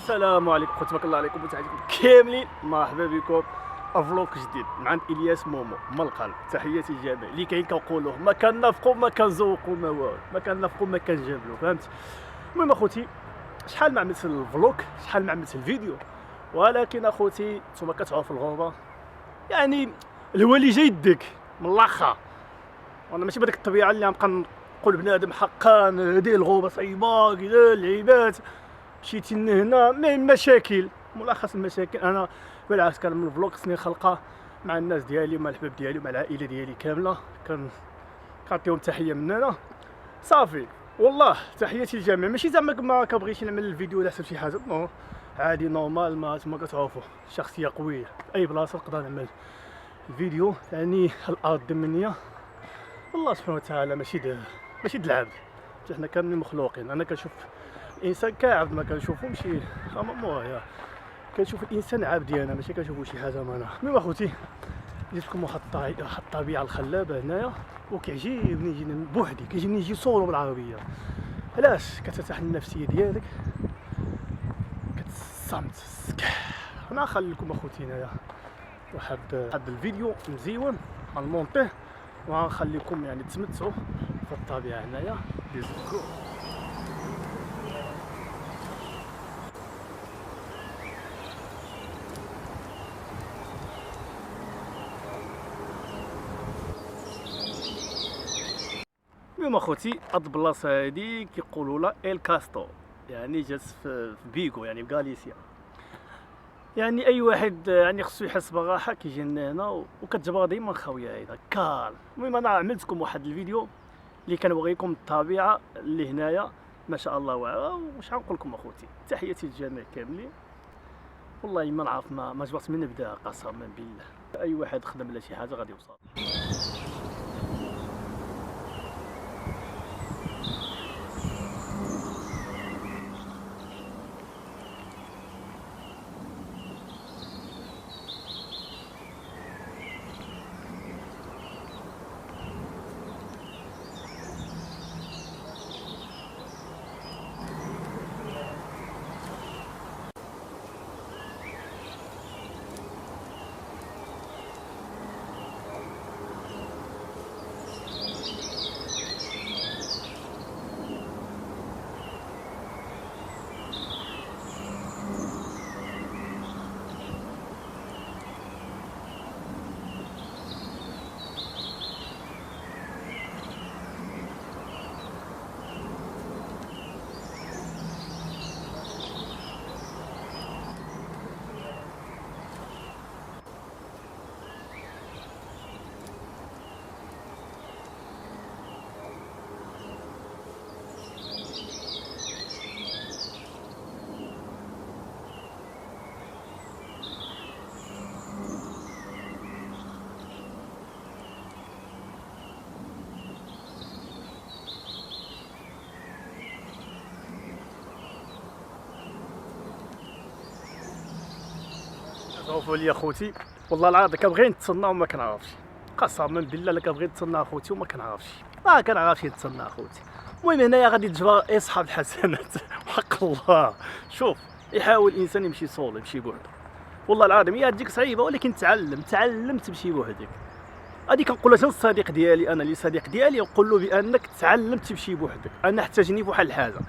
السلام عليكم خوتي، تبارك الله عليكم وتحياتكم كاملين. مرحبا بكم فلوق جديد مع عند الياس مومو من القلب. تحياتي للجميع اللي كاين كنقولوه ما كنافقوا ما كنزوقوا ما والو، ما كنافقوا ما كنجابلوا، فهمتي؟ المهم اخوتي، شحال ما عملت الفلوق، شحال ما عملت الفيديو، ولكن اخوتي نتوما كتعرفوا في الغربه يعني الولي جاي يديك من الاخر. وانا ماشي بهذيك الطبيعه اللي غنبقى نقول بنادم حقا هذه الغربه صعيبه كذا العيبات مشيتي لهنا مشاكل، ملخص المشاكل. انا بالعكس كان الفلوق خصني خلقه مع الناس ديالي، مع الحباب ديالي، مع العائله ديالي كامله. كنعطيهم تحيه من هنا صافي. والله تحياتي للجميع، ماشي زعما ما كنبغيش نعمل الفيديو ولا حتى شي حاجه، نو عادي نورمال، ما تما كتعرفوا شخصيه قويه في اي بلاصه نقدر نعمل الفيديو. يعني الارض منيه الله سبحانه وتعالى، ماشي د العبد. حنا كاملين مخلوقين. انا كنشوف الانسان كعبد، ما كنشوفو ماشي مورايا، كنشوف الانسان عبد ديالنا، ماشي كنشوفو شي حاجه معنا. المهم اخوتي، جيت لكم واحد الطبيعه الخلابه هنايا، وكيعجبني نجي بوحدي، كيعجبني نجي صورو بالعربيه. علاش؟ كترتاح النفسيه ديالك، كتصمت. انا نخلي لكم اخوتي هنايا واحد الفيديو مزيون غنمونطيه، وغنخليكم يعني تمتعوا في الطبيعه هنايا. بيزكو المهم اخوتي، هاد البلاصه هادي كيقولوا لها ال كاستو، يعني جات في بيغو، يعني في غاليسيا. يعني اي واحد يعني خصو يحس براحه كيجي لنا هنا، وكتجبر ديما خاويه هنا كال. المهم انا عملت لكم واحد الفيديو اللي كنوريكم الطبيعه اللي هنايا ما شاء الله واعره. واش غنقول لكم اخوتي، تحياتي للجميع كاملين. والله ما نعرف ما جبرت من نبدا، قسما بالله اي واحد خدم ولا شي حاجه غادي يوصل. شوفوا لي اخوتي، والله العظيم كنبغي نتسنى وما كنعرفش، قسما بالله الا كنبغي نتسنى اخوتي وما كنعرفش، ما كنعرفش نتسنى اخوتي. المهم هنايا غادي تجبر اصحاب الحسنات حق الله. شوف، يحاول الانسان يمشي سولو، يمشي بوحدو. والله العظيم هي تجيك صعيبه، ولكن تعلمت تمشي بوحدك. هادي كنقولها للصديق ديالي، انا لصديق ديالي نقول له بانك تعلمت تمشي بوحدك. انا احتاجني بواحد الحاجه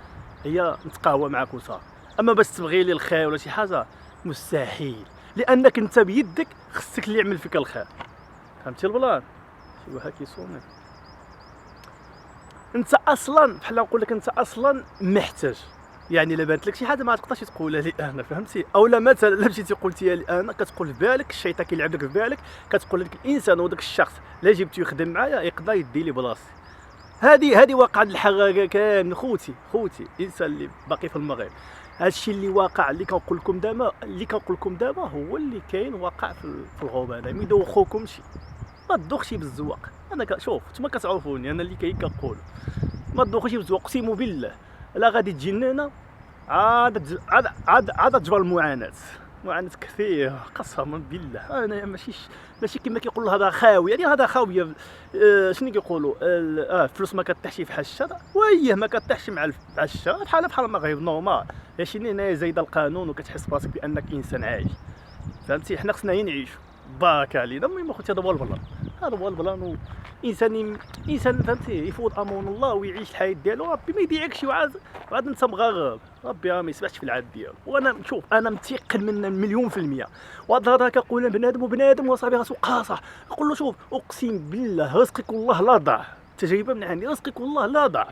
هي نتقهوى معاك وصافي، اما باش تبغي لي الخير ولا شي حاجه مستحيل، لانك انت بيدك خصك اللي يعمل فيك الخير. فهمتي البلان؟ شي واحد كيصومي. انت اصلا بحال نقول لك، انت اصلا محتاج، يعني الا بانت لك شي حاجه ما تقدرش تقولها لي انا، فهمتي؟ اولا مثلا الا مشيتي قلتيها لي انا، كتقول في بالك الشيطان كيلعب لك في بالك، كتقول لك الانسان وداك الشخص لا جبتو يخدم معايا يقدر يدي لي بلاصتي. هذه واقع الحقيقه كامل خوتي الانسان اللي باقي في المغرب. هادشي اللي واقع، اللي كنقول لكم دابا هو اللي كاين واقع في الغربه. انا ما يدوخوكمش، ما تدوخش بالزواق. انا شوف نتوما كتعرفوني، انا اللي كاين كنقول ما تدوخش بالزواق. اقسم بالله لا غادي تجي لنا عاد تجبر المعاناه. معاناة كثير قسما بالله. انا ماشي كما كيقولوا هذا خاوي، يعني هذا خاويه. شنو كيقولوا فلوس ما كطيحش في حشه، وهي ما كطيحش مع الحشه، بحال المغرب نورمال. عايشين هنايا زايده القانون وكتحس براسك بانك انسان عايش. فهمتي، حنا خصنا غير نعيشوا بارك علينا. المهم اخوتي هذا هو البلان، هذا هو البلان. انسان فهمتي يفوض امر الله ويعيش الحياه ديالو، ربي ما يضيعكش. وعاد انت مغرب، ربي راه ما يسمعش في العاد ديالو. وانا شوف انا متيقن من مليون في المية. وهاد الهضره كنقولها بنادم وبنادم وصاحبي راسو قاصح، نقول له شوف اقسم بالله رزقك والله لا ضاع. تجربه من عندي، رزقك والله لا ضاع.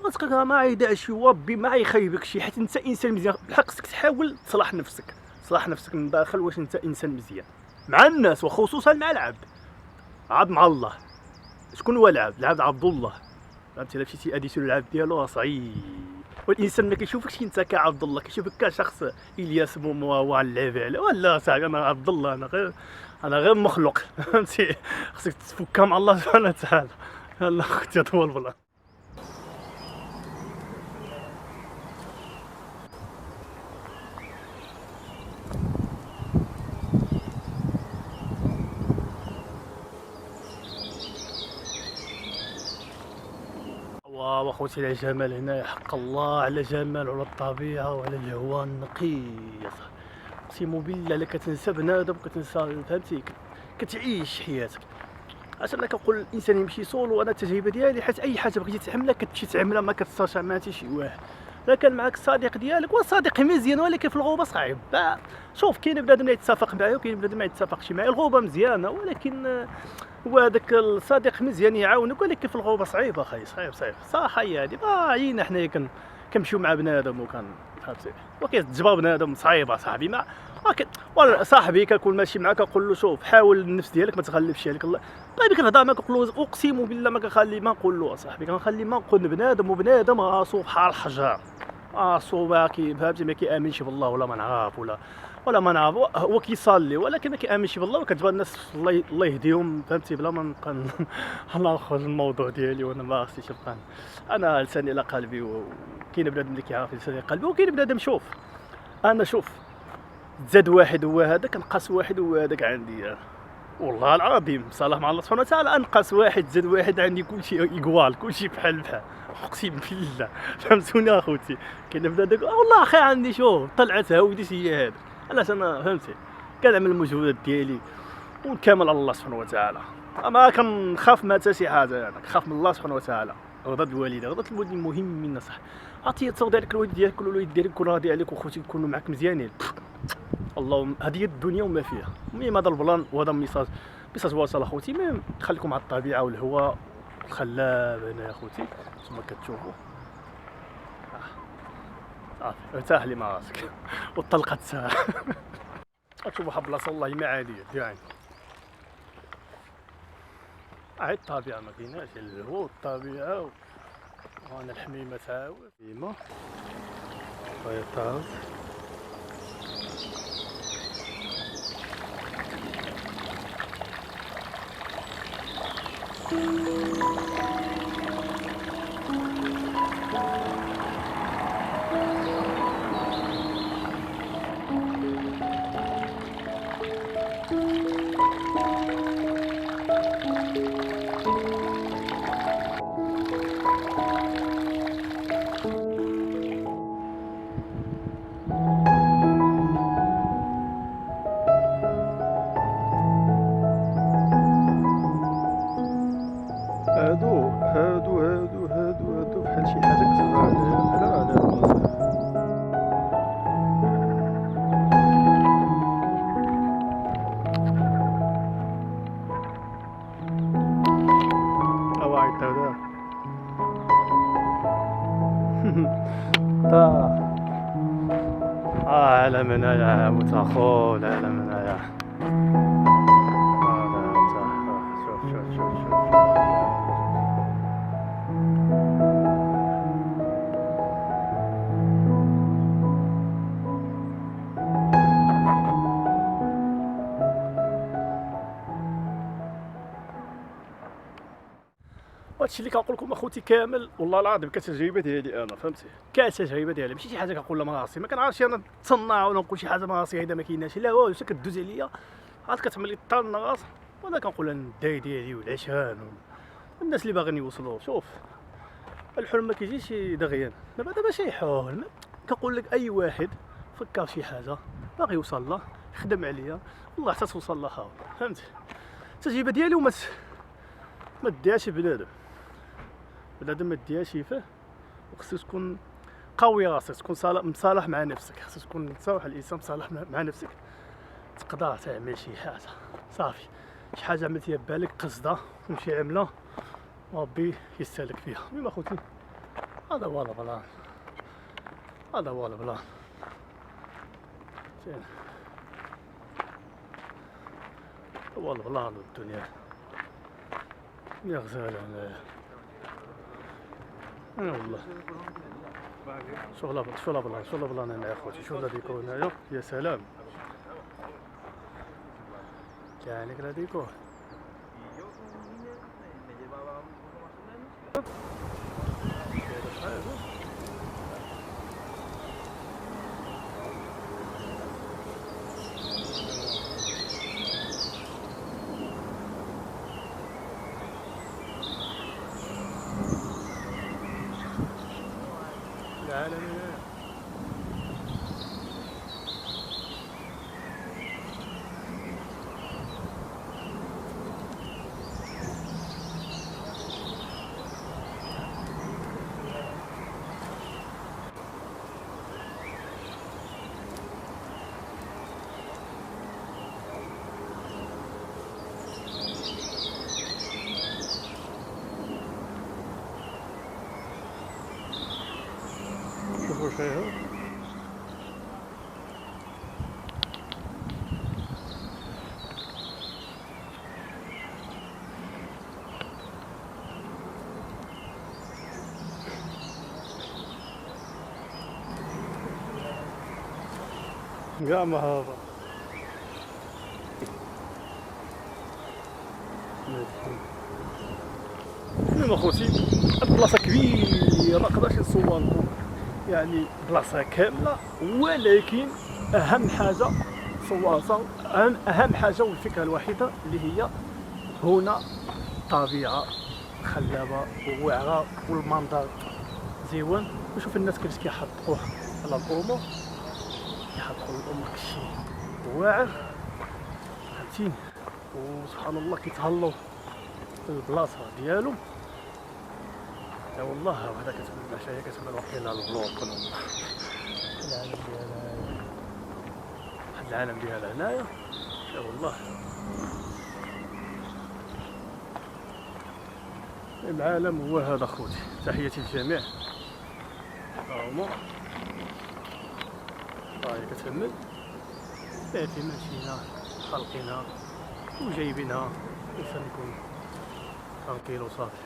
رزقك ما يضيعش، وربي ما يخيبك شي، حيت انت انسان مزيان. بالحق خصك تحاول تصلح نفسك، تصلح نفسك من داخل. واش انت انسان مزيان مع الناس وخصوصا مع العبد، عاد مع الله. شكون هو العبد؟ العبد عبد الله. فهمتي، الا مشيتي اديتو للعبد ديالو راه صعيب. والانسان ما كيشوفكش انت كعبد الله، كيشوفك كشخص الياس مومو هو اللعب عليه. ولا صاحبي انا عبد الله، انا غير مخلوق. فهمتي، خصك تفكها مع الله سبحانه وتعالى. يلا اختي هذا هو البلان. واو اخوتي على جمال هنا، حق الله على جمال وعلى الطبيعه وعلى الهواء النقي يا صاحبي. اقسم بالله لا كتنسى بنادم، كتنسى فهمتي، كتعيش حياتك. عشان انا كنقول الانسان يمشي سولو. انا التجربه ديالي، حيت اي حاجه بغيتي تعملها كتمشي تعملها، ما كتسترجع مع حتى شي واحد. الا كان معاك الصديق ديالك، والصديق مزيان ولكن في الغوبه صعيب. شوف كاين بنادم اللي يتفق معايا وكاين بنادم ما يتفقش معايا. الغوبه مزيانه ولكن هو هذاك الصديق مزيان يعاونك، ولكن في الغوبه صعيب اخاي، صعيب صراحه. هي هذه عينا حنايا كنمشيو مع بنادم فهمتي، وكيتجبر بنادم صعيبه صاحبي. ما ولا صاحبي كنكون ماشي معاك كنقول له شوف حاول النفس ديالك ما تغلبش عليك الله. طيب كنهضر معاك كنقول له اقسم بالله ما كنخلي ما نقول له صاحبي، كنخلي ما نقول بنادم، وبنادم راسو بحال الحجر. راسو باقي فهمتي ما كيامنش بالله ولا ما نعرف ولا ما نعرف. هو كيصلي ولكن ما كيامنش بالله. وكتبان الناس الله يهديهم فهمتي، بلا ما نبقى ناخذ الموضوع ديالي وانا ما خصنيش نبقى. انا لساني على قلبي، وكاين بنادم اللي كيعرف لساني على قلبي، وكاين بنادم شوف انا زاد واحد هو هذاك، نقص واحد هو هذاك عندي. والله العظيم صالح مع الله سبحانه وتعالى، انقص واحد زاد واحد عندي كلشي ايكوال، كلشي بحال اقسم بالله. فهمتوني اخوتي، كاين بنادم والله اخي عندي شوف طلعت هاوديت هي هذا. علاش انا فهمتي كنعمل المجهودات ديالي ونكمل على الله سبحانه وتعالى. ما كنخاف ما حتى شي حاجه، انا كنخاف من الله سبحانه وتعالى. رضا الوالدين، رضا الوالدين مهم منا صح. عطيه التصور ديالك الوالد ديالك والوالد ديالك يكون راضي عليك، وخوتك يكونوا معاك مزيانين. اللهم هذه الدنيا وما فيها. المهم هذا البلان وهذا ميساج واصل اخوتي. المهم خليكم مع الطبيعه والهواء الخلاب هنا يا اخوتي كما كتشوفوا. ارتاح لي مع راسك والطلقه تساح. تشوفوا واحد البلاصه والله ما عاديه يعني. هاي الطبيعه ما كايناش، الهواء والطبيعه وانا الحميمه تعاود ديما طاز. هادو بحال شي حاجه كتبان. لا واعي هذا. على منايا متاخول، على منايا. شوف هادشي اللي كنقول لكم اخوتي كامل والله العظيم كتجربه ديالي انا فهمتي، كتجربه ديالي ماشي شي حاجه كنقول لا ما راسي، ما كنعرفش انا تصنع ولا نقول شي حاجه ما راسي هيدا ما كايناش، لا والو حتى كدوز عليا عاد كتعمل لي الطال الراس وانا كنقول انا الداي ديالي والعشان والناس اللي باغيين يوصلوا. شوف الحلم ما كيجيش دغيا، دابا شي حلم كنقول لك اي واحد فكر شي حاجه باغي يوصل لها خدم عليا والله حتى توصل لها فهمتي. التجربه ديالي ما ديهاش بنادم ما ديهاش فيه، وخصك تكون قوي راسك، تكون مصالح مع نفسك، خصك تكون صراحه الانسان مصالح مع نفسك تقدر تعمل شي حاجه صافي. شي حاجه عملتيها ببالك قصده ومشي عامله ربي يستهلك فيها. المهم اخوتي هذا هو البلان، هذا هو البلان زين، هو البلان والدنيا يا غزاله هنايا والله. شغل بلان هنا يا اخوتي، شوف لا ديكور هنايا يا سلام، كاينك لا ديكور العالمية. شوفوا فيها كاع ما هذا المهم اخوتي البلاصه كبيره ما نقدرش نصور لكم يعني بلاصه كامله، ولكن اهم حاجه صورتها اهم حاجه والفكره الوحيده اللي هي هنا طبيعه خلابه وواعره والمنظر زوين. وشوف الناس كيفاش كيحطوه على الامور، كيحطوا الامور كشي واعر فهمتيني، وسبحان الله كيتهلاو في البلاصه ديالو. يا والله هذا كتبان المشاهي كتبان واقيلا البلوك العالم ديالها واحد العالم ديالها هنايا. يا والله العالم هو هذا خوتي. تحياتي للجميع. ها هما هاهي كتكمل باتي ماشينا خالقينها وجايبينها، الانسان يكون ترانكيل وصافي.